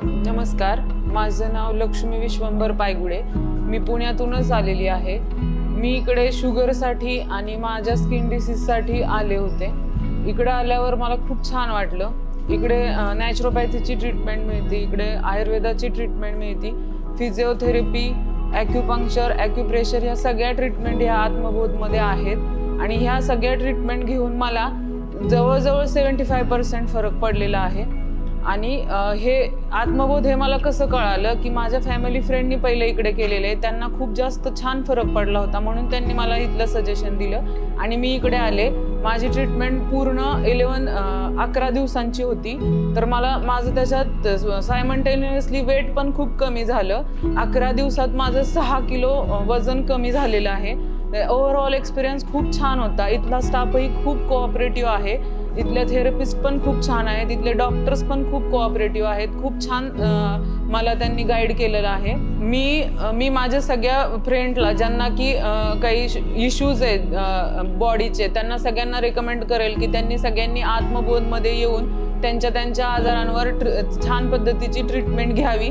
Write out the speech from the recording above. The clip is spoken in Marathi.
नमस्कार, माझं नाव लक्ष्मी विश्वंभर पायगुडे। मी पुण्यातूनच आलेली आहे। मी इकडे शुगरसाठी आणि माझ्या स्किन डिसीजसाठी आले होते। इकडे आल्यावर मला खूप छान वाटलं। इकडे नॅचरोपॅथीची ट्रीटमेंट मिळते, इकडे आयुर्वेदाची ट्रीटमेंट मिळते, फिजिओथेरपी, ॲक्युपंक्चर, ॲक्युप्रेशर ह्या सगळ्या ट्रीटमेंट ह्या आत्मबोधमध्ये आहेत आणि ह्या सगळ्या ट्रीटमेंट घेऊन मला जवळजवळ 75% फरक पडलेला आहे। आणि हे आत्मबोध हे मला कसं कळालं की माझ्या फॅमिली फ्रेंडनी पहिले इकडे केलेले, त्यांना खूप जास्त छान फरक पडला होता, म्हणून त्यांनी मला इथलं सजेशन दिलं आणि मी इकडे आले। माझी ट्रीटमेंट पूर्ण 11 दिवसांची होती, तर माझं त्याच्यात सायमल्टेनियसली वेट पण खूप कमी झालं। 11 दिवसात माझं 6 किलो वजन कमी झालेलं आहे। ओव्हरऑल एक्सपिरियन्स खूप छान होता। इथला स्टाफही खूप कोऑपरेटिव्ह आहे, इथले थेरपिस्ट पण खूप छान आहेत, इथले डॉक्टर्स पण खूप कोऑपरेटिव्ह आहेत। खूप छान मला त्यांनी गाईड केलेलं आहे। मी माझ्या सगळ्या फ्रेंडला ज्यांना की काही इश्यूज आहेत बॉडीचे, त्यांना सगळ्यांना रेकमेंड करेल की त्यांनी सगळ्यांनी आत्मबोधमध्ये येऊन त्यांच्या आजारांवर छान पद्धतीची ट्रीटमेंट घ्यावी।